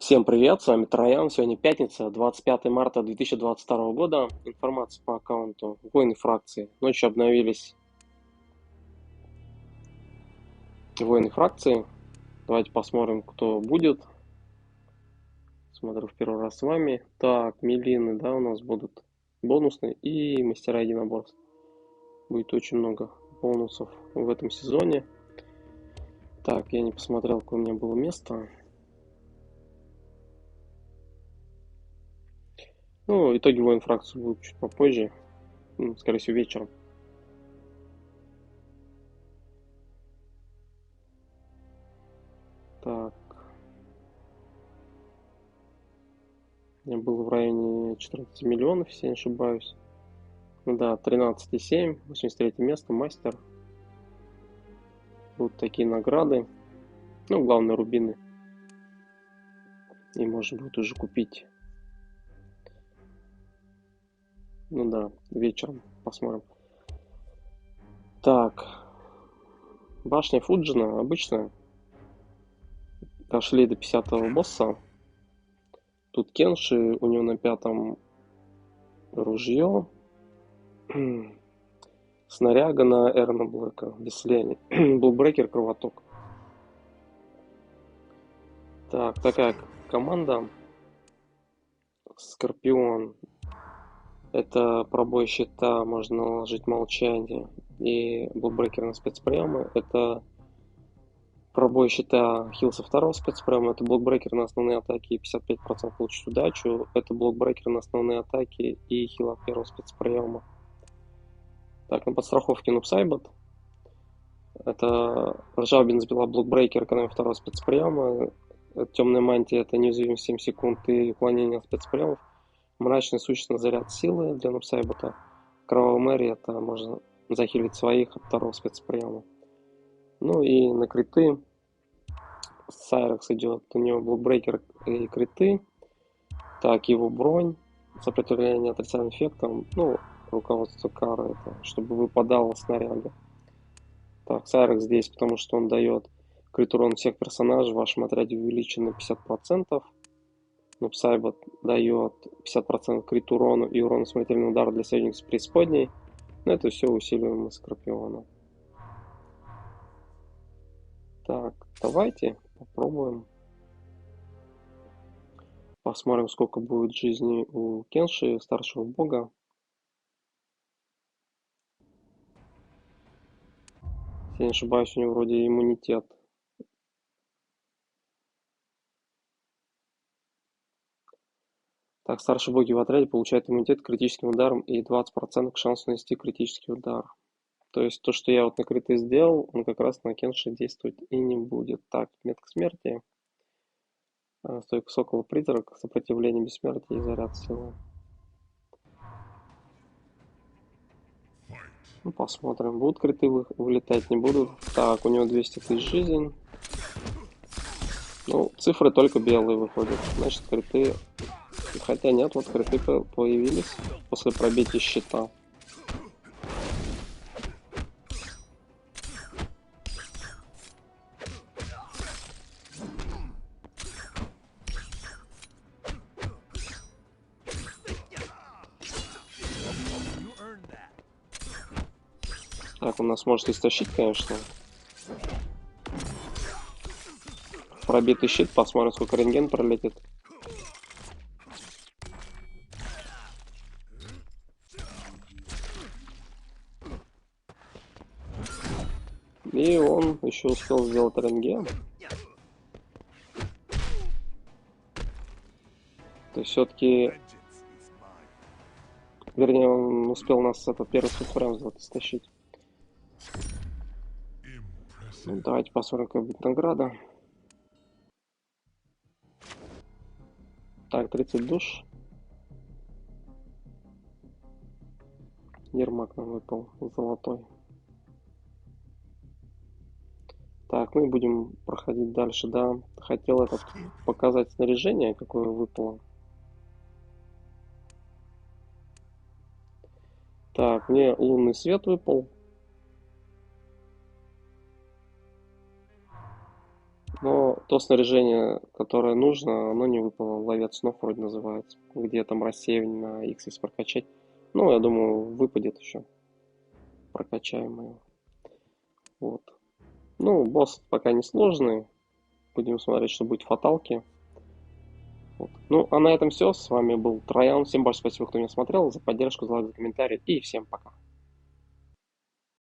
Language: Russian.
Всем привет, с вами Троян. Сегодня пятница, 25 марта 2022 года. Информация по аккаунту Войны фракции. Ночью обновились Войны фракции. Давайте посмотрим, кто будет. Смотрю в первый раз с вами. Так, милины, да, у нас будут бонусные и мастера единоборств. Будет очень много бонусов в этом сезоне. Так, я не посмотрел, какое у меня было место. Ну, итоги Войн фракции будут чуть попозже. Скорее всего, вечером. Так. Я был в районе 14 миллионов, если я не ошибаюсь. Ну да, 13,7, 83 место, мастер. Будут такие награды. Ну, главное, рубины. И можно будет уже купить. Ну да, вечером посмотрим. Так. Башня Фуджина обычная. Дошли до 50-го босса. Тут Кенши, у него на 5-м ружье. Снаряга на Эрна Блэка, весление. Блэкбрекер, кровоток. Так, такая команда. Скорпион. Это пробой щита, можно наложить молчание. И блокбрекер на спецприемы. Это пробой щита хил со второго спецприема. Это блокбрекер на основные атаки и 55% получить удачу. Это блокбрекер на основные атаки и хил от первого спецприема. Так, на подстраховке Нупсайбот. Это ржавая бензопила блокбрекер, экономия второго спецприема. Темная мантия, это неуязвимость 7 секунд и уклонение от спецприемов. Мрачный сущностный заряд силы для Нупсайбота. Кровавая Мэри, это можно захилить своих от второго спецприема. Ну и на криты Сайрекс идет. У него блокбрекер и криты. Так, его бронь. Сопротивление отрицательным эффектам. Ну, руководство кары это, чтобы выпадало снаряга. Так, Сайрекс здесь, потому что он дает крит урон всех персонажей в вашем отряде увеличен на 50%. Нупсайбот дает 50% крит урону и урон смертельного удара для союзников с преисподней. Но это все усиливаем из Скорпиона. Так, давайте попробуем. Посмотрим, сколько будет жизни у Кенши, старшего бога. Если я не ошибаюсь, у него вроде иммунитет. Так, старшие боги в отряде получают иммунитет к критическим ударам и 20% к шансу нанести критический удар. То есть то, что я вот на криты сделал, он как раз на Кенши действовать и не будет. Так, метка смерти. Стойка сокола призрак, сопротивление бессмертия и заряд силы. Ну, посмотрим, будут криты вылетать, не будут. Так, у него 200 тысяч жизнь. Ну, цифры только белые выходят. Значит, криты... Хотя нет, вот криты появились после пробития щита. Так, он нас может истощить, конечно. Пробитый щит, посмотрим, сколько рентген пролетит. И он еще успел сделать рентген. То есть все-таки... Вернее, он успел нас этот первый спецфрейм истощить. Ну, давайте посмотрим, какая будет награда. Так, 30 душ. Ермак нам выпал золотой. Так, мы будем проходить дальше, да. Хотел этот показать снаряжение, какое выпало. Так, мне лунный свет выпал. Но то снаряжение, которое нужно, оно не выпало. Ловец снов вроде называется. Где там рассеивание на X если прокачать. Ну, я думаю, выпадет еще. Прокачаем мы его. Вот. Ну, босс пока не сложный. Будем смотреть, что будет в фаталке. Вот. Ну, а на этом все. С вами был Троян. Всем большое спасибо, кто меня смотрел, за поддержку, за лайк, за комментарий. И всем пока.